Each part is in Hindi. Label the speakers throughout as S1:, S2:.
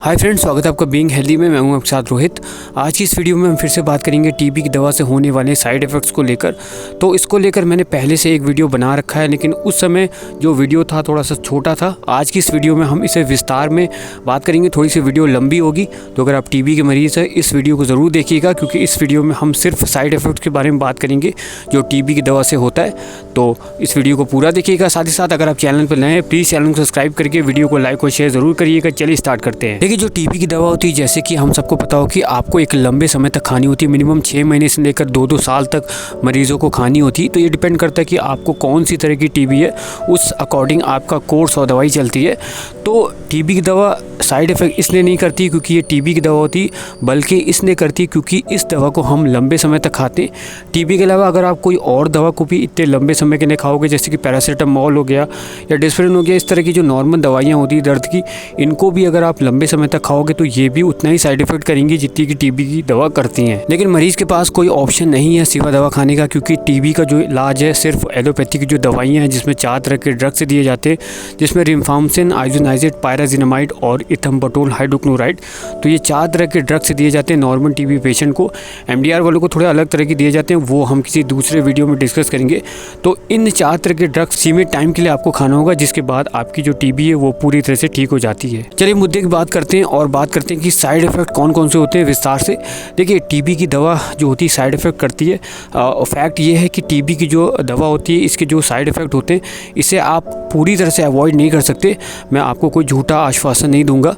S1: हाय फ्रेंड्स, स्वागत है आपका बीइंग हेल्दी में। मैं हूं आपके साथ रोहित। आज की इस वीडियो में हम फिर से बात करेंगे टीबी की दवा से होने वाले साइड इफ़ेक्ट्स को लेकर। तो इसको लेकर मैंने पहले से एक वीडियो बना रखा है, लेकिन उस समय जो वीडियो था थोड़ा सा छोटा था। आज की इस वीडियो में हम इसे विस्तार में बात करेंगे। थोड़ी सी वीडियो लंबी होगी, तो अगर आप टीबी के मरीज़ हैं इस वीडियो को ज़रूर देखिएगा, क्योंकि इस वीडियो में हम सिर्फ साइड इफ़ेक्ट्स के बारे में बात करेंगे जो टीबी की दवा से होता है। तो इस वीडियो को पूरा देखिएगा। साथ ही साथ अगर आप चैनल पर नए हैं प्लीज़ चैनल को सब्सक्राइब करके वीडियो को लाइक और शेयर ज़रूर करिएगा। चलिए स्टार्ट करते हैं। देखिए, जो टीबी की दवा होती है, जैसे कि हम सबको पता हो कि आपको एक लंबे समय तक खानी होती है। मिनिमम 6 महीने से लेकर 2-2 साल तक मरीजों को खानी होती है। तो ये डिपेंड करता है कि आपको कौन सी तरह की टीबी है, उस अकॉर्डिंग आपका कोर्स और दवाई चलती है। तो टीबी की दवा साइड इफ़ेक्ट इसलिए नहीं करती क्योंकि ये टीबी की दवा होती, बल्कि इसलिए करती क्योंकि इस दवा को हम लंबे समय तक खाते हैं। टीबी के अलावा अगर आप कोई और दवा को भी इतने लंबे समय के लिए खाओगे, जैसे कि पैरासीटामोल हो गया या डिस्प्रिन हो गया, इस तरह की जो नॉर्मल दवाइयाँ होती है दर्द की, इनको भी अगर आप लंबे समय तक खाओगे तो ये भी उतना ही साइड इफ़ेक्ट करेंगी जितनी की टीबी की दवा करती हैं। लेकिन मरीज़ के पास कोई ऑप्शन नहीं है सिवा दवा खाने का, क्योंकि टीबी का जो इलाज है सिर्फ एलोपैथी की जो दवाइयाँ हैं, जिसमें 4 तरह के ड्रग्स दिए जाते हैं, जिसमें रिफाम्पिसिन, आइसोनाइजेट, पायराजिनामाइड और इथम्बटोल हाइड्रोक्लोराइड। तो ये 4 तरह के ड्रग्स दिए जाते हैं नॉर्मल टीबी पेशेंट को। एमडीआर वालों को थोड़े अलग तरह के दिए जाते हैं, वो हम किसी दूसरे वीडियो में डिस्कस करेंगे। तो इन 4 तरह के ड्रग्स सीमित टाइम के लिए आपको खाना होगा, जिसके बाद आपकी जो टीबी है वो पूरी तरह से ठीक हो जाती है। चलिए मुद्दे की बात करते हैं और बात करते हैं कि साइड इफ़ेक्ट कौन कौन से होते हैं विस्तार से। देखिए, टीबी की दवा जो होती है साइड इफ़ेक्ट करती है। फैक्ट ये है कि टीबी की जो दवा होती है, इसके जो साइड इफ़ेक्ट होते हैं, इसे आप पूरी तरह से अवॉइड नहीं कर सकते। मैं आपको कोई झूठा आश्वासन नहीं दूंगा।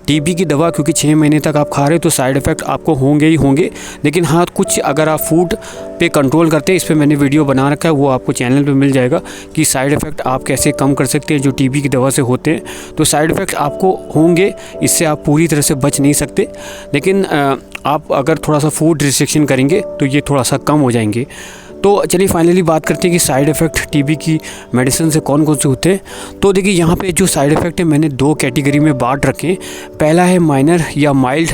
S1: टीबी की दवा क्योंकि 6 महीने तक आप खा रहे हो तो साइड इफ़ेक्ट आपको होंगे ही होंगे। लेकिन हाँ, कुछ अगर आप फूड पे कंट्रोल करते हैं, इस पर मैंने वीडियो बना रखा है, वो आपको चैनल पे मिल जाएगा कि साइड इफ़ेक्ट आप कैसे कम कर सकते हैं जो टीबी की दवा से होते हैं। तो साइड इफ़ेक्ट आपको होंगे, इससे आप पूरी तरह से बच नहीं सकते, लेकिन आप अगर थोड़ा सा फूड रिस्ट्रिक्शन करेंगे तो ये थोड़ा सा कम हो जाएंगे। तो चलिए फाइनली बात करते हैं कि साइड इफ़ेक्ट टीबी की मेडिसिन से कौन कौन से होते हैं। तो देखिए, यहाँ पे जो साइड इफ़ेक्ट है मैंने 2 कैटेगरी में बांट रखे हैं। पहला है माइनर या माइल्ड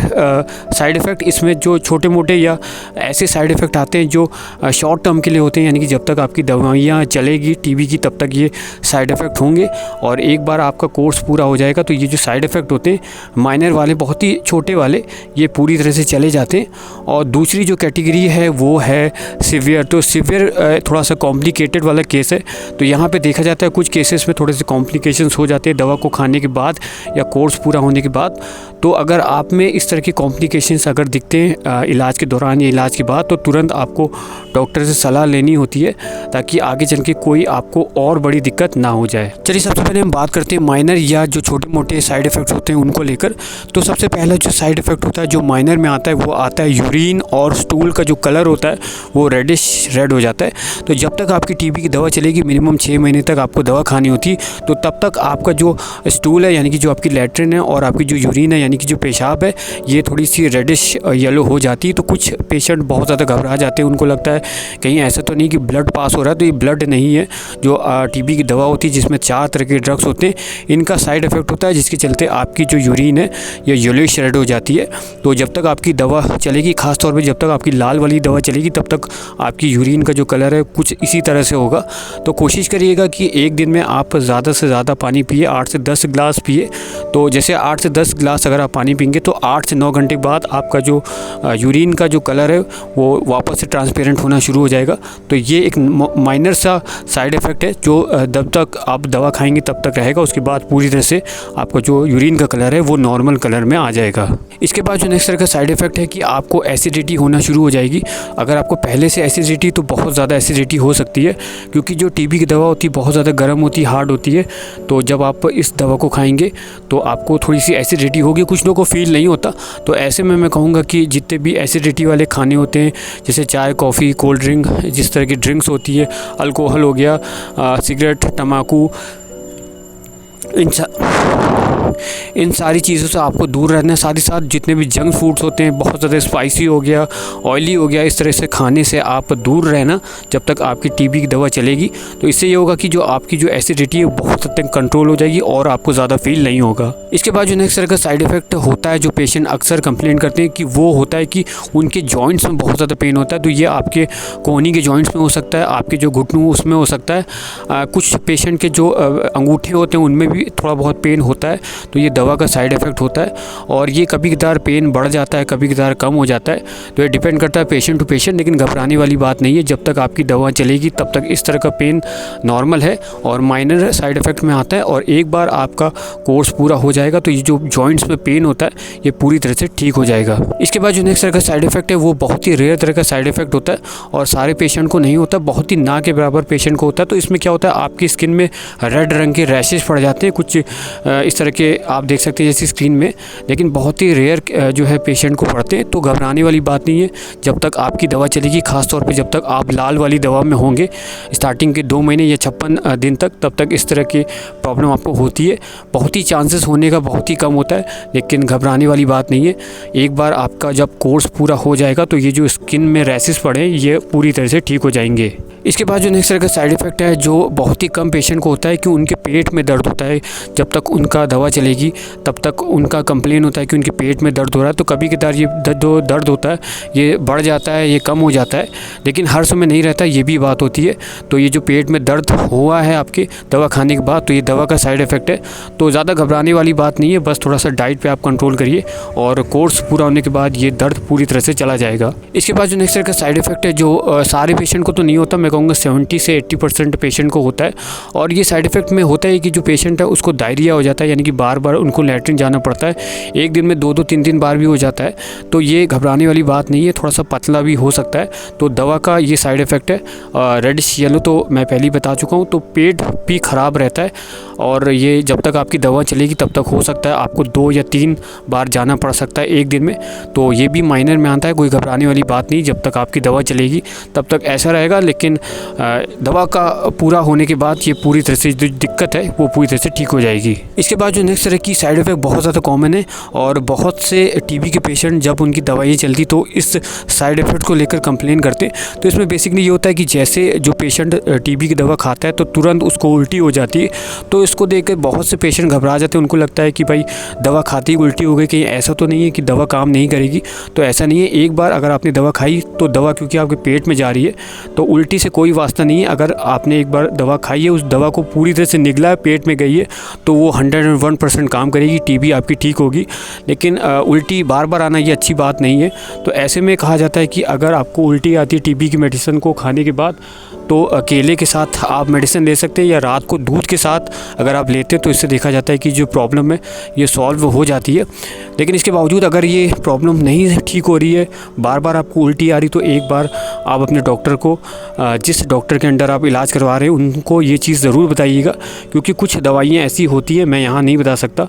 S1: साइड इफ़ेक्ट। इसमें जो छोटे मोटे या ऐसे साइड इफ़ेक्ट आते हैं जो शॉर्ट टर्म के लिए होते हैं, यानी कि जब तक आपकी दवाइयाँ चलेगी टीबी की तब तक ये साइड इफ़ेक्ट होंगे, और एक बार आपका कोर्स पूरा हो जाएगा तो ये जो साइड इफ़ेक्ट होते हैं माइनर वाले, बहुत ही छोटे वाले, ये पूरी तरह से चले जाते हैं। और दूसरी जो कैटेगरी है वो है सीवियर। तो सीवियर थोड़ा सा कॉम्प्लिकेटेड वाला केस है। तो यहाँ पे देखा जाता है कुछ केसेस में थोड़े से कॉम्प्लिकेशंस हो जाते हैं दवा को खाने के बाद या कोर्स पूरा होने के बाद। तो अगर आप में इस तरह की कॉम्प्लिकेशंस अगर दिखते हैं इलाज के दौरान या इलाज के बाद, तो तुरंत आपको डॉक्टर से सलाह लेनी होती है, ताकि आगे चल के कोई आपको और बड़ी दिक्कत ना हो जाए। चलिए सबसे पहले हम बात करते हैं माइनर या जो छोटे मोटे साइड इफ़ेक्ट्स होते हैं उनको लेकर। तो सबसे पहला जो साइड इफ़ेक्ट होता है जो माइनर में आता है, वो आता है यूरिन और स्टूल का जो कलर होता है वो रेडिश रेड हो जाता है। तो जब तक आपकी टीबी की दवा चलेगी, मिनिमम 6 महीने तक आपको दवा खानी होती है, तो तब तक आपका जो स्टूल है, यानी कि जो आपकी लैट्रिन है, और आपकी जो यूरिन है, यानी कि जो पेशाब है, ये थोड़ी सी रेडिश येलो हो जाती है। तो कुछ पेशेंट बहुत ज़्यादा घबरा जाते हैं, उनको लगता है कहीं ऐसा तो नहीं कि ब्लड पास हो रहा है। तो ये ब्लड नहीं है। जो टीबी की दवा होती है जिसमें 4 तरह के ड्रग्स होते हैं, इनका साइड इफ़ेक्ट होता है, जिसके चलते आपकी जो यूरिन है ये येलोइश रेड हो जाती है। तो जब तक आपकी दवा चलेगी, खासतौर पर जब तक आपकी लाल वाली दवा चलेगी, तब तक आपकी यूरिन का जो कलर है कुछ इसी तरह से होगा। तो कोशिश करिएगा कि एक दिन में आप ज़्यादा से ज़्यादा पानी पिए, 8 से 10 गिलास पिए। तो जैसे 8 से 10 गिलास अगर आप पानी पिएंगे तो 8 से 9 घंटे बाद आपका जो यूरिन का जो कलर है वो वापस से ट्रांसपेरेंट होना शुरू हो जाएगा। तो ये एक माइनर सा साइड इफ़ेक्ट है जो जब तक आप दवा खाएंगे तब तक रहेगा। उसके बाद पूरी तरह से आपका जो यूरिन का कलर है वो नॉर्मल कलर में आ जाएगा। इसके बाद जो नेक्स्ट तरह का साइड इफ़ेक्ट है कि आपको एसिडिटी होना शुरू हो जाएगी। अगर आपको पहले से एसिडिटी, तो बहुत ज़्यादा एसिडिटी हो सकती है, क्योंकि जो टीबी की दवा होती है बहुत ज़्यादा गर्म होती है, हार्ड होती है। तो जब आप इस दवा को खाएंगे तो आपको थोड़ी सी एसिडिटी होगी। कुछ लोगों को फील नहीं होता। तो ऐसे में मैं कहूँगा कि जितने भी एसिडिटी वाले खाने होते हैं, जैसे चाय, कॉफ़ी, कोल्ड ड्रिंक, जिस तरह की ड्रिंक्स होती है, अल्कोहल हो गया, सिगरेट, तम्बाकू, इन सारी चीज़ों से आपको दूर रहना है। साथ ही साथ जितने भी जंक फूड्स होते हैं, बहुत ज़्यादा स्पाइसी हो गया, ऑयली हो गया, इस तरह से खाने से आप दूर रहना जब तक आपकी टीबी की दवा चलेगी। तो इससे ये होगा कि जो आपकी जो एसिडिटी है वो बहुत हद तक कंट्रोल हो जाएगी और आपको ज़्यादा फील नहीं होगा। इसके बाद जो नेक्स्ट तरह का साइड इफ़ेक्ट होता है, जो पेशेंट अक्सर कंप्लेंट करते हैं, कि वो होता है कि उनके जॉइंट्स में बहुत ज़्यादा पेन होता है। तो ये आपके कोहनी के जॉइंट्स में हो सकता है, आपके जो घुटनों उसमें हो सकता है, कुछ पेशेंट के जो अंगूठे होते हैं उनमें भी भी थोड़ा बहुत पेन होता है तो ये दवा का साइड इफ़ेक्ट होता है, और ये कभी कदार पेन बढ़ जाता है, कभी कदार कम हो जाता है। तो ये डिपेंड करता है पेशेंट टू पेशेंट, लेकिन घबराने वाली बात नहीं है। जब तक आपकी दवा चलेगी तब तक इस तरह का पेन नॉर्मल है और माइनर साइड इफ़ेक्ट में आता है। और एक बार आपका कोर्स पूरा हो जाएगा तो ये जो जॉइंट्स में पेन होता है ये पूरी तरह से ठीक हो जाएगा। इसके बाद जो नेक्स्ट तरह का साइड इफ़ेक्ट है वो बहुत ही रेयर तरह का साइड इफ़ेक्ट होता है और सारे पेशेंट को नहीं होता, बहुत ही ना के बराबर पेशेंट को होता है। तो इसमें क्या होता है, आपकी स्किन में रेड रंग के रैशेस पड़ जाते हैं, कुछ इस तरह के आप देख सकते हैं जैसी स्क्रीन में, लेकिन बहुत ही रेयर जो है पेशेंट को पड़ते हैं। तो घबराने वाली बात नहीं है जब तक आपकी दवा चलेगी, ख़ास तौर पे जब तक आप लाल वाली दवा में होंगे स्टार्टिंग के 2 महीने या 56 दिन तक, तब तक इस तरह की प्रॉब्लम आपको होती है। बहुत ही चांसेस होने का बहुत ही कम होता है, लेकिन घबराने वाली बात नहीं है। एक बार आपका जब कोर्स पूरा हो जाएगा तो ये जो स्किन में रैशेस पड़े ये पूरी तरह से ठीक हो जाएंगे। इसके बाद जो नेक्स्ट तरह का साइड इफ़ेक्ट है जो बहुत ही कम पेशेंट को होता है कि उनके पेट में दर्द होता है। जब तक उनका दवा चलेगी तब तक उनका कंप्लेन होता है कि उनके पेट में दर्द हो रहा है। तो कभी कभार ये जो दर्द होता है ये बढ़ जाता है, ये कम हो जाता है, लेकिन हर समय नहीं रहता, ये भी बात होती है। तो ये जो पेट में दर्द हुआ है आपके दवा खाने के बाद, तो ये दवा का साइड इफ़ेक्ट है। तो ज़्यादा घबराने वाली बात नहीं है, बस थोड़ा सा डाइट पे आप कंट्रोल करिए और कोर्स पूरा होने के बाद ये दर्द पूरी तरह से चला जाएगा। इसके बाद जो नेक्स्ट तरह का साइड इफ़ेक्ट है जो सारे पेशेंट को तो नहीं होता, मैं कहूँगा 70 से 80% पेशेंट को होता है। और ये साइड इफ़ेक्ट में होता है कि जो पेशेंट है उसको डायरिया हो जाता है, यानी कि बार बार उनको लैट्रिन जाना पड़ता है, एक दिन में 2-2 3-3 बार भी हो जाता है। तो ये घबराने वाली बात नहीं है, थोड़ा सा पतला भी हो सकता है। तो दवा का ये साइड इफ़ेक्ट है। रेडिश येलो तो मैं पहले ही बता चुका हूँ। तो पेट भी ख़राब रहता है और ये जब तक आपकी दवा चलेगी तब तक हो सकता है आपको 2 या 3 बार जाना पड़ सकता है एक दिन में। तो ये भी माइनर में आता है, कोई घबराने वाली बात नहीं। जब तक आपकी दवा चलेगी तब तक ऐसा रहेगा, लेकिन दवा का पूरा होने के बाद ये पूरी तरह से जो दिक्कत है वो पूरी तरह से ठीक हो जाएगी। इसके बाद जो नेक्स्ट तरह की साइड इफ़ेक्ट बहुत ज़्यादा कॉमन है और बहुत से टीबी के पेशेंट जब उनकी दवाइयाँ चलती तो इस साइड इफ़ेक्ट को लेकर कंप्लेन करते हैं। तो इसमें बेसिकली ये होता है कि जैसे जो पेशेंट टीबी की दवा खाता है तो तुरंत उसको उल्टी हो जाती है। तो इसको देख कर बहुत से पेशेंट घबरा जाते हैं, उनको लगता है कि भाई दवा खाती ही उल्टी हो गई, कहीं ऐसा तो नहीं है कि दवा काम नहीं करेगी। तो ऐसा नहीं है, एक बार अगर आपने दवा खाई तो दवा क्योंकि आपके पेट में जा रही है तो उल्टी से कोई वास्ता नहीं है। अगर आपने एक बार दवा खाई है, उस दवा को पूरी तरह से निगला है, पेट में गई है, तो वो 101% काम करेगी, टीबी आपकी ठीक होगी। लेकिन उल्टी बार बार आना ये अच्छी बात नहीं है। तो ऐसे में कहा जाता है कि अगर आपको उल्टी आती है टीबी की मेडिसिन को खाने के बाद तो केले के साथ आप मेडिसिन ले सकते हैं, या रात को दूध के साथ अगर आप लेते हैं तो इससे देखा जाता है कि जो प्रॉब्लम है ये सॉल्व हो जाती है। लेकिन इसके बावजूद अगर ये प्रॉब्लम नहीं ठीक हो रही है, बार बार आपको उल्टी आ रही, तो एक बार आप अपने डॉक्टर को, जिस डॉक्टर के अंडर आप इलाज करवा रहे हैं, उनको ये चीज़ ज़रूर बताइएगा, क्योंकि कुछ दवाइयाँ ऐसी होती हैं, मैं यहाँ नहीं बता सकता,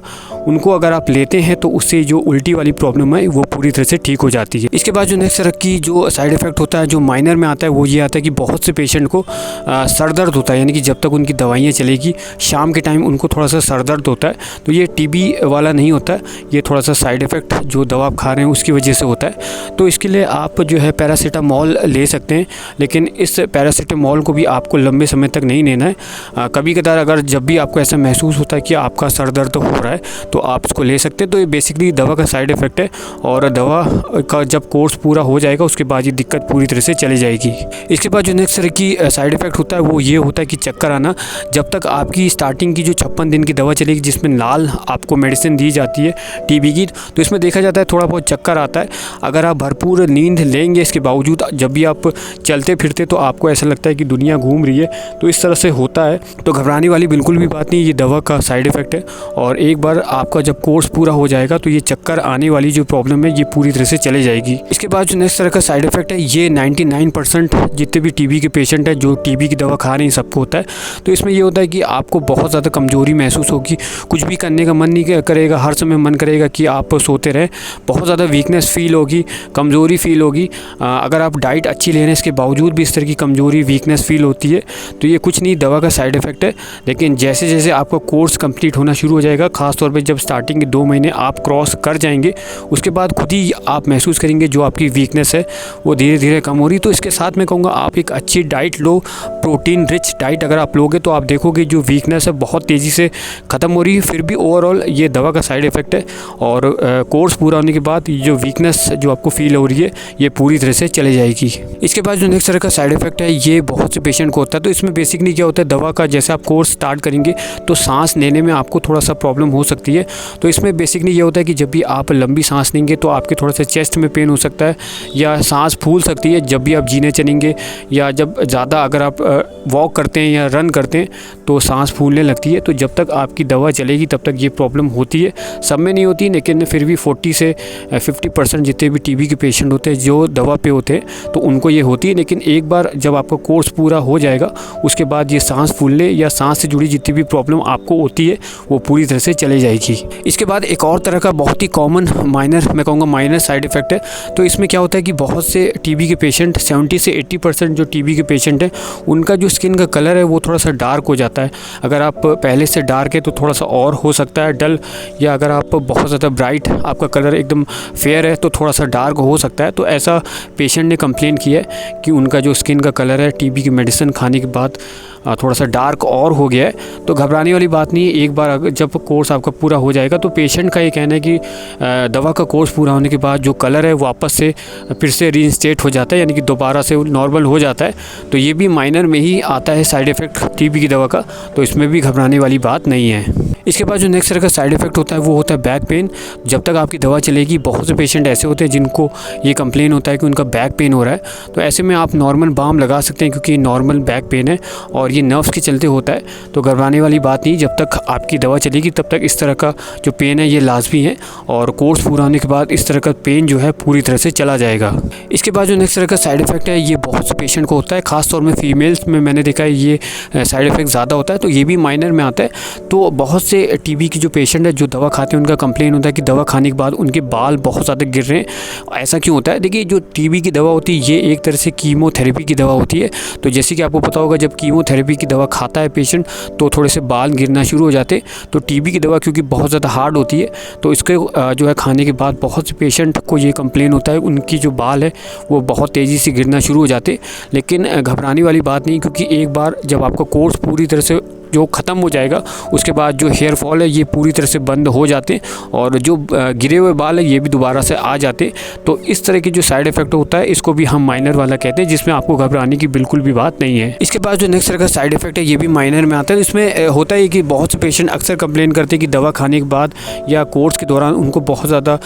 S1: उनको अगर आप लेते हैं तो उससे जो उल्टी वाली प्रॉब्लम है वो पूरी तरह से ठीक हो जाती है। इसके बाद जो नेक्स्ट तरह की जो साइड इफ़ेक्ट होता है जो माइनर में आता है वो ये आता है कि बहुत से पेशेंट को सर दर्द होता है, यानी कि जब तक उनकी दवाइयाँ चलेगी शाम के टाइम उनको थोड़ा सा सर दर्द होता है। तो ये टीबी वाला नहीं होता है, ये थोड़ा सा साइड इफ़ेक्ट जो दवा आप खा रहे हैं उसकी वजह से होता है। तो इसके लिए आप जो है पैरासीटामॉल ले सकते हैं, लेकिन इस पैरासीटामॉल को भी आपको लंबे समय तक नहीं लेना है। कभी कभार अगर जब भी आपको ऐसा महसूस होता है कि आपका सर दर्द हो रहा है तो आप इसको ले सकते हैं। तो ये बेसिकली दवा का साइड इफ़ेक्ट है और दवा का जब कोर्स पूरा हो जाएगा उसके बाद ये दिक्कत पूरी तरह से चली जाएगी। इसके बाद जो नेक्स्ट तरह की साइड इफ़ेक्ट होता है वो ये होता है कि चक्कर आना। जब तक आपकी स्टार्टिंग की जो 56 दिन की दवा चलेगी जिसमें लाल आपको मेडिसिन दी जाती है टीबी की, तो इसमें देखा जाता है थोड़ा बहुत चक्कर आता है। अगर आप भरपूर नींद लेंगे इसके बावजूद जब भी आप चलते फिरते तो आपको ऐसा लगता है कि दुनिया घूम रही है, तो इस तरह से होता है। तो घबराने वाली बिल्कुल भी बात नहीं, ये दवा का साइड इफ़ेक्ट है और एक बार आपका जब कोर्स पूरा हो जाएगा तो ये चक्कर आने वाली जो प्रॉब्लम है ये पूरी तरह से चले जाएगी। इसके बाद जो नेक्स्ट तरह का साइड इफ़ेक्ट है ये 99% जितने भी टीबी के पेशेंट हैं जो टीबी की दवा खा रहे हैं सबको होता है। तो इसमें ये होता है कि आपको बहुत ज़्यादा कमज़ोरी महसूस होगी, कुछ भी करने का मन नहीं करेगा, हर समय मन करेगा कि आप सोते रहें, बहुत ज़्यादा वीकनेस फील होगी, कमज़ोरी फील होगी। अगर आप डाइट अच्छी ले रहे हैं इसके बावजूद भी इस तरह की कमज़ोरी वीकनेस फील होती है तो ये कुछ नहीं दवा का साइड इफ़ेक्ट है। लेकिन जैसे जैसे आपका कोर्स कंप्लीट होना शुरू हो जाएगा, ख़ासतौर पर जब स्टार्टिंग के 2 महीने आप क्रॉस कर जाएंगे उसके बाद खुद ही आप महसूस करेंगे जो आपकी वीकनेस है वो धीरे धीरे कम हो रही। तो इसके साथ मैं कहूँगा आप एक अच्छी डाइट लो प्रोटीन रिच डाइट अगर आप लोगे तो आप देखोगे जो वीकनेस है बहुत तेज़ी से ख़त्म हो रही है। फिर भी ओवरऑल ये दवा का साइड इफ़ेक्ट है और कोर्स पूरा होने के बाद ये जो वीकनेस जो आपको फील हो रही है ये पूरी तरह से चली जाएगी। इसके बाद जो नेक्स्ट तरह का साइड इफ़ेक्ट है ये बहुत से पेशेंट को होता है। तो इसमें बेसिकली क्या होता है, दवा का जैसे आप कोर्स स्टार्ट करेंगे तो सांस लेने में आपको थोड़ा सा प्रॉब्लम हो सकती है। तो इसमें बेसिकली ये होता है कि जब भी आप लंबी सांस लेंगे तो आपके थोड़ा सा चेस्ट में पेन हो सकता है या सांस फूल सकती है जब भी आप जीने चलेंगे, या जब ज़्यादा अगर आप वॉक करते हैं या रन करते हैं तो सांस फूलने लगती है। तो जब तक आपकी दवा चलेगी तब तक ये प्रॉब्लम होती है। सब में नहीं होती लेकिन फिर भी 40 से 50% जितने भी टीबी के पेशेंट होते हैं जो दवा पे होते हैं तो उनको ये होती है। लेकिन एक बार जब आपका कोर्स पूरा हो जाएगा उसके बाद ये सांस फूलने या सांस से जुड़ी जितनी भी प्रॉब्लम आपको होती है वो पूरी तरह से चली जाएगी। इसके बाद एक और तरह का बहुत ही कॉमन माइनर, मैं कहूँगा माइनर साइड इफ़ेक्ट है। तो इसमें क्या होता है कि बहुत से टीबी के पेशेंट 70 से 80% जो टीबी के पेशेंट हैं उनका जो स्किन का कलर है वो थोड़ा सा डार्क हो जाता है। अगर आप पहले से डार्क है तो थोड़ा सा और हो सकता है डल, या अगर आप बहुत ज़्यादा ब्राइट आपका कलर एकदम फेयर है तो थोड़ा सा डार्क हो सकता है। तो ऐसा पेशेंट ने कंप्लेन किया है कि उनका जो स्किन का कलर है टीबी की मेडिसिन खाने के बाद थोड़ा सा डार्क और हो गया है। तो घबराने वाली बात नहीं है, एक बार जब कोर्स आपका पूरा हो जाएगा तो पेशेंट का ये कहना है कि दवा का कोर्स पूरा होने के बाद जो कलर है वापस से फिर से रीइंस्टेट हो जाता है, यानी कि दोबारा से नॉर्मल हो जाता है। तो ये भी माइनर में ही आता है साइड इफ़ेक्ट टीबी की दवा का, तो इसमें भी घबराने वाली बात नहीं है। इसके बाद जो नेक्स्ट तरह का साइड इफ़ेक्ट होता है वो होता है बैक पेन। जब तक आपकी दवा चलेगी बहुत से पेशेंट ऐसे होते हैं जिनको ये कंप्लेन होता है कि उनका बैक पेन हो रहा है। तो ऐसे में आप नॉर्मल बाम लगा सकते हैं क्योंकि नॉर्मल बैक पेन है और ये नर्व्स के चलते होता है। तो घबराने वाली बात नहीं, जब तक आपकी दवा चलेगी तब तक इस तरह का जो पेन है ये लाजमी है और कोर्स पूरा होने के बाद इस तरह का पेन जो है पूरी तरह से चला जाएगा। इसके बाद जो नेक्स्ट तरह का साइड इफ़ेक्ट है ये बहुत से पेशेंट को होता है, ख़ासतौर में फीमेल्स में मैंने देखा है ये साइड इफ़ेक्ट ज़्यादा होता है। तो ये भी माइनर में आता है। तो बहुत से टीबी की जो पेशेंट है जो दवा खाते हैं उनका कंप्लेन होता है कि दवा खाने के बाद उनके बाल बहुत ज़्यादा गिर रहे हैं। ऐसा क्यों होता है? देखिए, जो टीबी की दवा होती है ये एक तरह से कीमोथेरेपी की दवा होती है। तो जैसे कि आपको पता होगा जब कीमोथेरेपी की दवा खाता है पेशेंट तो थोड़े से बाल गिरना शुरू हो जाते। तो टीबी की दवा क्योंकि बहुत ज़्यादा हार्ड होती है तो इसके जो है खाने के बाद बहुत से पेशेंट को ये कंप्लेन होता है उनकी जो बाल है वो बहुत तेज़ी से गिरना शुरू हो जाते। लेकिन घबराने वाली बात नहीं, क्योंकि एक बार जब आपका कोर्स पूरी तरह से जो ख़त्म हो जाएगा उसके बाद जो हेयर फॉल है ये पूरी तरह से बंद हो जाते हैं और जो गिरे हुए बाल है ये भी दोबारा से आ जाते। तो इस तरह की जो साइड इफ़ेक्ट होता है इसको भी हम माइनर वाला कहते हैं, जिसमें आपको घबराने की बिल्कुल भी बात नहीं है। इसके बाद जो नेक्स्ट तरह का साइड इफ़ेक्ट है ये भी माइनर में आता है। इसमें होता है कि बहुत से पेशेंट अक्सर कंप्लेन करते हैं कि दवा खाने के बाद या कोर्स के दौरान उनको बहुत ज़्यादा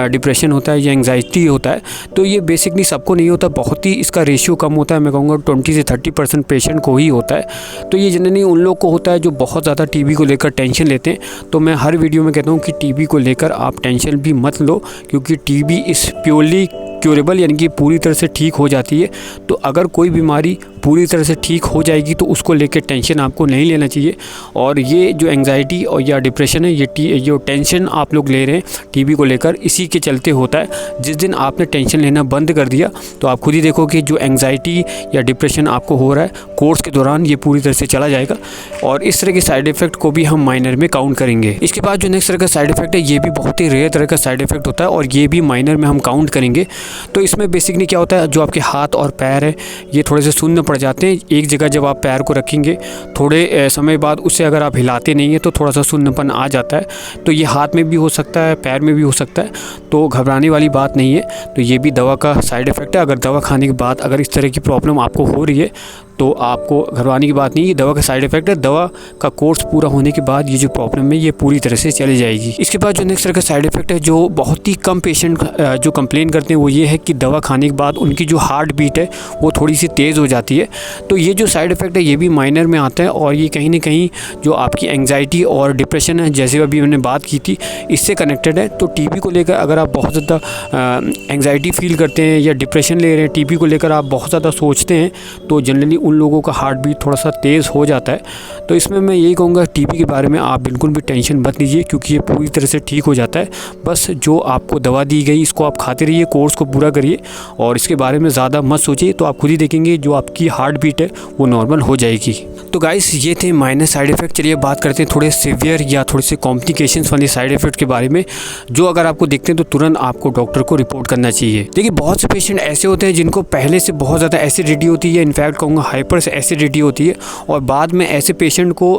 S1: डिप्रेशन होता है या एंग्जाइटी होता है। तो ये बेसिकली सबको नहीं होता, बहुत ही इसका रेशियो कम होता है। मैं कहूँगा 20 से 30% पेशेंट को ही होता है। तो ये जनरली उन लोग को होता है जो बहुत ज़्यादा टीबी को लेकर टेंशन लेते हैं। तो मैं हर वीडियो में कहता हूँ कि टीबी को लेकर आप टेंशन भी मत लो, क्योंकि टीबी इस प्योरली क्यूरेबल, यानी कि पूरी तरह से ठीक हो जाती है। तो अगर कोई बीमारी पूरी तरह से ठीक हो जाएगी तो उसको लेकर टेंशन आपको नहीं लेना चाहिए। और ये जो एंग्जाइटी और या डिप्रेशन है ये जो टेंशन आप लोग ले रहे हैं टीबी को लेकर, इसी के चलते होता है। जिस दिन आपने टेंशन लेना बंद कर दिया तो आप खुद ही देखो कि जो एंग्जाइटी या डिप्रेशन आपको हो रहा है कोर्स के दौरान ये पूरी तरह से चला जाएगा। और इस तरह के साइड इफ़ेक्ट को भी हम माइनर में काउंट करेंगे। इसके बाद जो नेक्स्ट तरह का साइड इफ़ेक्ट है ये भी बहुत ही रेयर तरह का साइड इफ़ेक्ट होता है और ये भी माइनर में हम काउंट करेंगे। तो इसमें बेसिकली क्या होता है, जो आपके हाथ और पैर है ये थोड़े से शून्य पड़ जाते हैं। एक जगह जब आप पैर को रखेंगे थोड़े समय बाद उससे अगर आप हिलाते नहीं हैं तो थोड़ा सा शून्यपन आ जाता है। तो ये हाथ में भी हो सकता है, पैर में भी हो सकता है। तो घबराने वाली बात नहीं है। तो ये भी दवा का साइड इफ़ेक्ट है। अगर दवा खाने के बाद अगर इस तरह की प्रॉब्लम आपको हो रही है तो आपको घबराने की बात नहीं, ये दवा का साइड इफ़ेक्ट है। दवा का कोर्स पूरा होने के बाद ये जो प्रॉब्लम है ये पूरी तरह से चली जाएगी। इसके बाद जो नेक्स्ट तरह का साइड इफ़ेक्ट है जो बहुत ही कम पेशेंट जो कंप्लेन करते हैं वो ये है कि दवा खाने के बाद उनकी जो हार्ट बीट है वो थोड़ी सी तेज़ हो जाती है। तो ये जो साइड इफ़ेक्ट है ये भी माइनर में आता है और ये कहीं ना कहीं जो आपकी एंग्जाइटी और डिप्रेशन है, जैसे अभी मैंने बात की थी, इससे कनेक्टेड है। तो टीबी को लेकर अगर आप बहुत ज़्यादा एंग्जाइटी फील करते हैं या डिप्रेशन ले रहे हैं, टीबी को लेकर आप बहुत ज़्यादा सोचते हैं, तो जनरली उन लोगों का हार्ट बीट थोड़ा सा तेज़ हो जाता है। तो इसमें मैं यही कहूँगा टीबी के बारे में आप बिल्कुल भी टेंशन मत लीजिए, क्योंकि ये पूरी तरह से ठीक हो जाता है। बस जो आपको दवा दी गई इसको आप खाते रहिए, कोर्स को पूरा करिए और इसके बारे में ज़्यादा मत सोचिए। तो आप खुद ही देखेंगे जो आपकी हार्ट बीट है वो नॉर्मल हो जाएगी। तो गाइस ये थे माइनर साइड इफ़ेक्ट। चलिए बात करते हैं थोड़े सीवियर या थोड़े से कॉम्प्लिकेशंस वाले साइड इफ़ेक्ट के बारे में, जो अगर आपको दिखते हैं तो तुरंत आपको डॉक्टर को रिपोर्ट करना चाहिए। देखिए बहुत से पेशेंट ऐसे होते हैं जिनको पहले से बहुत ज़्यादा एसिडिटी होती है, इनफैक्ट कहूँगा हाइपर एसिडिटी होती है और बाद में ऐसे पेशेंट को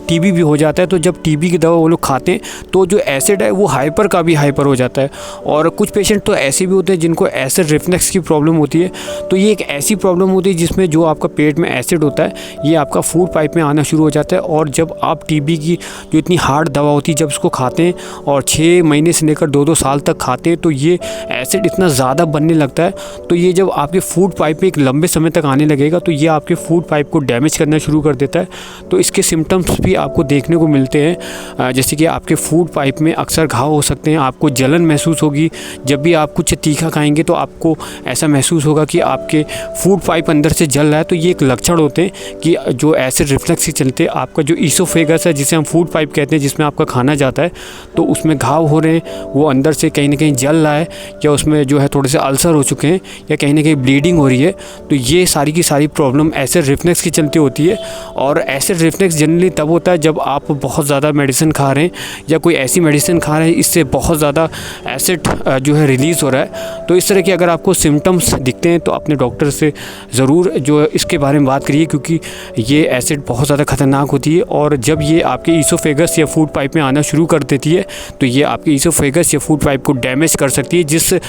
S1: टीबी भी हो जाता है। तो जब टीबी की दवा वो लोग खाते हैं तो जो एसिड है वो हाइपर का भी हाइपर हो जाता है। और कुछ पेशेंट तो ऐसे भी होते हैं जिनको एसिड रिफ्लक्स की प्रॉब्लम होती है। तो ये एक ऐसी प्रॉब्लम होती है जिसमें जो आपका पेट में एसिड होता है ये आपका फूड पाइप में आना शुरू हो जाता है। और जब आप टीबी की जो इतनी हार्ड दवा होती है जब इसको खाते हैं और 6 महीने से लेकर 2-2 साल तक खाते हैं तो ये एसिड इतना ज़्यादा बनने लगता है। तो ये जब आपके फूड पाइप में एक लंबे समय तक आने लगेगा तो ये आपके फूड पाइप को डैमेज करना शुरू कर देता है। तो इसके सिम्टम्स भी आपको देखने को मिलते हैं, जैसे कि आपके फूड पाइप में अक्सर घाव हो सकते हैं, आपको जलन महसूस होगी। जब भी आप कुछ तीखा खाएंगे तो आपको ऐसा महसूस होगा कि आपके फूड पाइप अंदर से जल रहा है। तो ये एक लक्षण होते हैं कि जो एसिड रिफ्लक्स के चलते आपका जो ईसोफेगस है जिसे हम फूड पाइप कहते हैं जिसमें आपका खाना जाता है तो उसमें घाव हो रहे हैं, वो अंदर से कहीं ना कहीं जल रहा है या उसमें जो है थोड़े से अल्सर हो चुके हैं या कहीं ना कहीं ब्लीडिंग हो रही है। तो ये सारी की सारी प्रॉब्लम एसिड रिफ्लक्स के चलते होती है। और एसिड रिफ्लक्स जनरली तब होता है जब आप बहुत ज़्यादा मेडिसिन खा रहे हैं या कोई ऐसी मेडिसिन खा रहे हैं इससे बहुत ज़्यादा एसिड जो है रिलीज़ हो रहा है। तो इस तरह के अगर आपको सिम्टम्स दिखते हैं तो अपने डॉक्टर से ज़रूर जो इसके बारे में बात करिए, क्योंकि ये एसिड बहुत ज़्यादा ख़तरनाक होती है। और जब ये आपके ईसोफेगस या फूड पाइप में आना शुरू कर देती है तो ये आपके ईसोफेगस या फूड पाइप को डैमेज कर सकती है,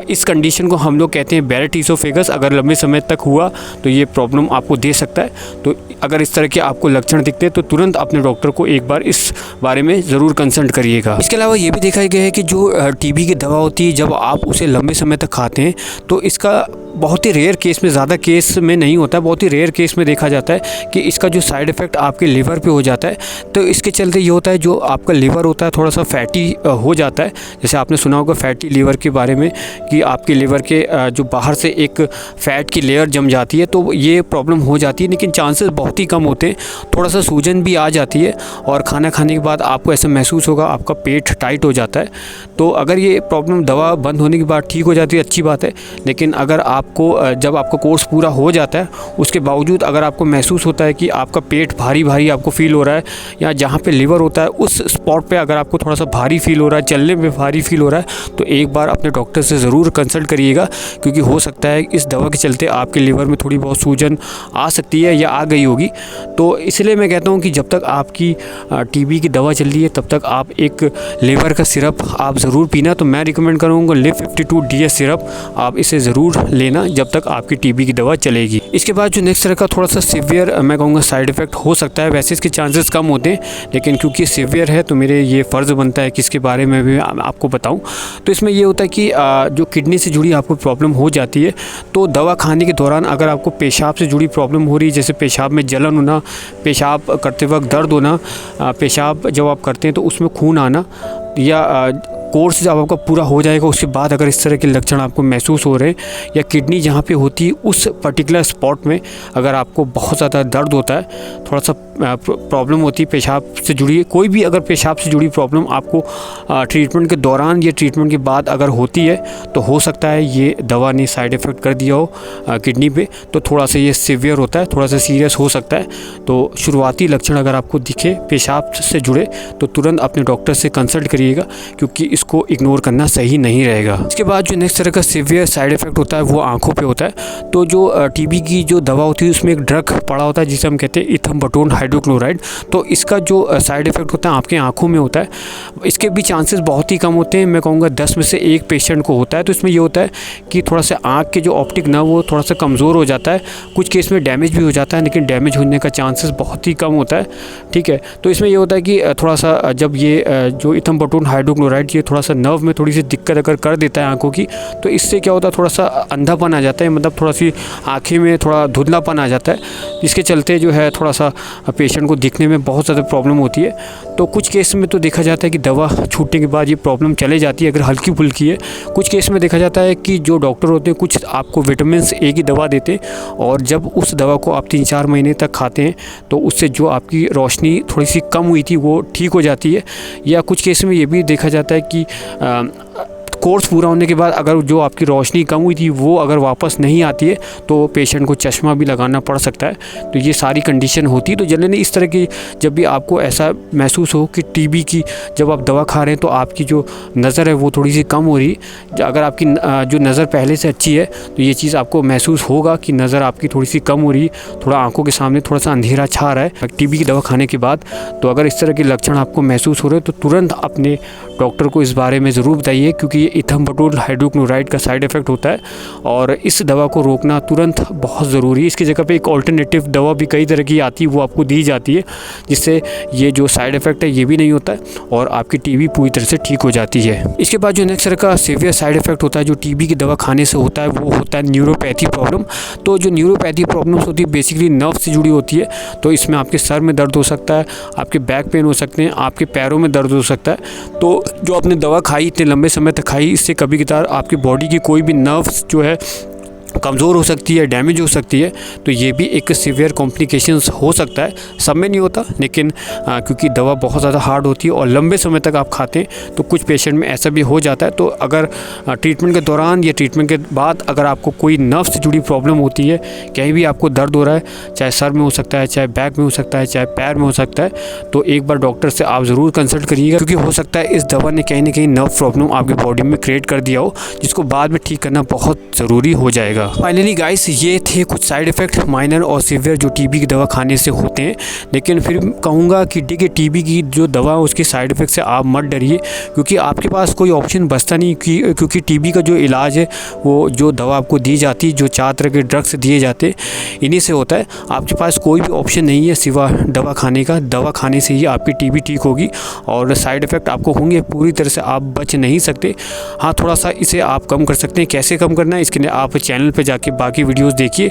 S1: इस कंडीशन को हम लोग कहते हैं बैरेट ईसोफेगस। अगर लंबे समय तक हुआ तो ये प्रॉब्लम आपको दे सकता है। तो अगर इस तरह के आपको लक्षण दिखते हैं तो तुरंत अपने डॉक्टर को एक बार इस बारे में ज़रूर कंसल्ट करिएगा। इसके अलावा ये भी देखा गया है कि जो टीबी की दवा होती है जब आप उसे लंबे समय तक खाते हैं तो इसका बहुत ही रेयर केस में, ज़्यादा केस में नहीं होता है, बहुत ही रेयर केस में देखा जाता है कि इसका जो साइड इफ़ेक्ट आपके लिवर पे हो जाता है। तो इसके चलते ये होता है जो आपका लिवर होता है थोड़ा सा फैटी हो जाता है। जैसे आपने सुना होगा फैटी लिवर के बारे में कि आपके लिवर के जो बाहर से एक फ़ैट की लेयर जम जाती है तो ये प्रॉब्लम हो जाती है, लेकिन चांसेस बहुत ही कम होते हैं। थोड़ा सा सूजन भी आ जाती है और खाना खाने के बाद आपको ऐसा महसूस होगा आपका पेट टाइट हो जाता है। तो अगर ये प्रॉब्लम दवा बंद होने के बाद ठीक हो जाती है अच्छी बात है, लेकिन अगर आपको जब आपका कोर्स पूरा हो जाता है उसके बावजूद अगर आपको महसूस होता है कि आपका पेट भारी भारी आपको फील हो रहा है या जहाँ पे लिवर होता है उस स्पॉट पे अगर आपको थोड़ा सा भारी फील हो रहा है, चलने में भारी फील हो रहा है तो एक बार अपने डॉक्टर से ज़रूर कंसल्ट करिएगा, क्योंकि हो सकता है इस दवा के चलते आपके लिवर में थोड़ी बहुत सूजन आ सकती है या आ गई होगी। तो इसलिए मैं कहता हूँ कि जब तक आपकी टीबी की दवा चल रही है तब तक आप एक लिवर का सिरप आप ज़रूर पीना। तो मैं रिकमेंड करूँगा LIV52DS सिरप, आप इसे ज़रूर लेना जब तक आपकी टीबी की दवा चलेगी। इसके बाद जो नेक्स्ट तरह का थोड़ा सा सीवियर मैं कहूँगा साइड इफ़ेक्ट हो सकता है, वैसे इसके चांसेस कम होते हैं लेकिन क्योंकि सीवियर है तो मेरे ये फ़र्ज़ बनता है कि इसके बारे में भी आपको बताऊँ। तो इसमें ये होता है कि जो किडनी से जुड़ी आपको प्रॉब्लम हो जाती है तो दवा खाने के दौरान अगर आपको पेशाब से जुड़ी प्रॉब्लम हो रही है, जैसे पेशाब में जलन होना, पेशाब करते वक्त दर्द होना, पेशाब जब आप करते हैं तो उसमें खून आना, या कोर्स जब आपका पूरा हो जाएगा उसके बाद अगर इस तरह के लक्षण आपको महसूस हो रहे हैं या किडनी जहाँ पे होती है उस पर्टिकुलर स्पॉट में अगर आपको बहुत ज़्यादा दर्द होता है, थोड़ा सा प्रॉब्लम होती है पेशाब से जुड़ी, कोई भी अगर पेशाब से जुड़ी प्रॉब्लम आपको ट्रीटमेंट के दौरान या ट्रीटमेंट के बाद अगर होती है तो हो सकता है ये दवा ने साइड इफ़ेक्ट कर दिया हो किडनी पे, तो थोड़ा सा ये सीवियर होता है, थोड़ा सा सीरियस हो सकता है। तो शुरुआती लक्षण अगर आपको दिखे पेशाब से जुड़े तो तुरंत अपने डॉक्टर से कंसल्ट करिएगा, क्योंकि इसको इग्नोर करना सही नहीं रहेगा। इसके बाद जो नेक्स्ट तरह का सीवियर साइड इफ़ेक्ट होता है वो आँखों पे होता है। तो जो टीबी की जो दवा होती है उसमें एक ड्रग पड़ा होता है जिसे हम कहते हैं इथम्बटोन हाइड्रोक्लोराइड। तो इसका जो साइड इफ़ेक्ट होता है आपके आँखों में होता है। इसके भी चांसेस बहुत ही कम होते हैं, मैं कहूँगा 10 में से 1 पेशेंट को होता है। तो इसमें ये होता है कि थोड़ा सा आँख के जो ऑप्टिक नर्व वो थोड़ा सा कमज़ोर हो जाता है, कुछ केस में डैमेज भी हो जाता है, लेकिन डैमेज होने का चांसेस बहुत ही कम होता है। ठीक है, तो इसमें ये होता है कि थोड़ा सा जब ये जो इथम्बटोन हाइड्रोक्लोराइड ये थोड़ा सा नर्व में थोड़ी सी दिक्कत अगर कर देता है आँखों की, तो इससे क्या होता है थोड़ा सा अंधापन आ जाता है, मतलब थोड़ा सी आँखें में थोड़ा धुंधलापन आ जाता है, जिसके चलते जो है थोड़ा सा पेशेंट को दिखने में बहुत ज़्यादा प्रॉब्लम होती है। तो कुछ केस में तो देखा जाता है कि दवा छूटने के बाद ये प्रॉब्लम चले जाती है अगर हल्की फुल्की है। कुछ केस में देखा जाता है कि जो डॉक्टर होते हैं कुछ आपको विटामिन ए की दवा देते हैं और जब उस दवा को आप 3-4 महीने तक खाते हैं तो उससे जो आपकी रोशनी थोड़ी सी कम हुई थी वो ठीक हो जाती है। या कुछ केस में ये भी देखा जाता है कि कोर्स पूरा होने के बाद अगर जो आपकी रोशनी कम हुई थी वो अगर वापस नहीं आती है तो पेशेंट को चश्मा भी लगाना पड़ सकता है। तो ये सारी कंडीशन होती है। तो जनरली इस तरह की जब भी आपको ऐसा महसूस हो कि टीबी की जब आप दवा खा रहे हैं तो आपकी जो नज़र है वो थोड़ी सी कम हो रही है, अगर आपकी जो नज़र पहले से अच्छी है तो ये चीज़ आपको महसूस होगा कि नज़र आपकी थोड़ी सी कम हो रही है, थोड़ा आंखों के सामने थोड़ा सा अंधेरा छा रहा है टीबी की दवा खाने के बाद। तो अगर इस तरह के लक्षण आपको महसूस हो रहे हैं तो तुरंत अपने डॉक्टर को इस बारे में ज़रूर बताइए, क्योंकि ये इथम्बटोल हाइड्रोक्लोराइड का साइड इफ़ेक्ट होता है और इस दवा को रोकना तुरंत बहुत ज़रूरी है। इसकी जगह पे एक ऑल्टरनेटिव दवा भी कई तरह की आती है, वो आपको दी जाती है, जिससे ये जो साइड इफ़ेक्ट है ये भी नहीं होता है और आपकी टीबी पूरी तरह से ठीक हो जाती है। इसके बाद जो नेक्स्ट तरह का सीवियर साइड इफ़ेक्ट होता है जो टीबी की दवा खाने से होता है वो होता है न्यूरोपैथी प्रॉब्लम। तो जो न्यूरोपैथी प्रॉब्लम्स होती है बेसिकली नर्व से जुड़ी होती है। तो इसमें आपके सर में दर्द हो सकता है, आपके बैक पेन हो सकते हैं, आपके पैरों में दर्द हो सकता है। तो जो आपने दवा खाई इतने लंबे समय तक खाई, इससे कभी कभार आपकी बॉडी की कोई भी नर्व्स जो है कमज़ोर हो सकती है, डैमेज हो सकती है। तो ये भी एक सीवियर कॉम्प्लिकेशंस हो सकता है, सब में नहीं होता लेकिन क्योंकि दवा बहुत ज़्यादा हार्ड होती है और लंबे समय तक आप खाते हैं तो कुछ पेशेंट में ऐसा भी हो जाता है। तो अगर ट्रीटमेंट के दौरान या ट्रीटमेंट के बाद अगर आपको कोई नर्व से जुड़ी प्रॉब्लम होती है, कहीं भी आपको दर्द हो रहा है, चाहे सर में हो सकता है, चाहे बैक में हो सकता है, चाहे पैर में हो सकता है, तो एक बार डॉक्टर से आप ज़रूर कंसल्ट करिएगा, क्योंकि हो सकता है इस दवा ने कहीं ना कहीं नर्व प्रॉब्लम आपकी बॉडी में क्रिएट कर दिया हो, जिसको बाद में ठीक करना बहुत ज़रूरी हो जाएगा। फाइनली गाइस, ये थे कुछ साइड इफ़ेक्ट माइनर और सीवियर जो टीबी की दवा खाने से होते हैं। लेकिन फिर कहूँगा कि टीबी की जो दवा है उसके साइड इफ़ेक्ट से आप मत डरिए, क्योंकि आपके पास कोई ऑप्शन बचता नहीं, क्योंकि टीबी का जो इलाज है वो जो दवा आपको दी जाती है, जो 4 तरह के ड्रग्स दिए जाते हैं, इन्हीं से होता है। आपके पास कोई भी ऑप्शन नहीं है सिवा दवा खाने का। दवा खाने से ही आपकी टीबी ठीक होगी और साइड इफ़ेक्ट आपको होंगे, पूरी तरह से आप बच नहीं सकते। हाँ, थोड़ा सा इसे आप कम कर सकते हैं। कैसे कम करना है इसके लिए आप चैनल पे जाके बाकी वीडियोस देखिए,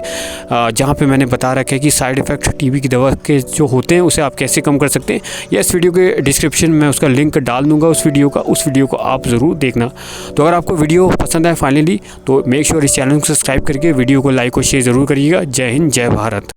S1: जहाँ पे मैंने बता रखा है कि साइड इफ़ेक्ट टीबी की दवा के जो होते हैं उसे आप कैसे कम कर सकते हैं। या इस वीडियो के डिस्क्रिप्शन में उसका लिंक डाल दूँगा उस वीडियो को आप ज़रूर देखना। तो अगर आपको वीडियो पसंद आए फाइनली तो मेक श्योर इस चैनल को सब्सक्राइब करके वीडियो को लाइक और शेयर ज़रूर करिएगा। जय हिंद, जय भारत।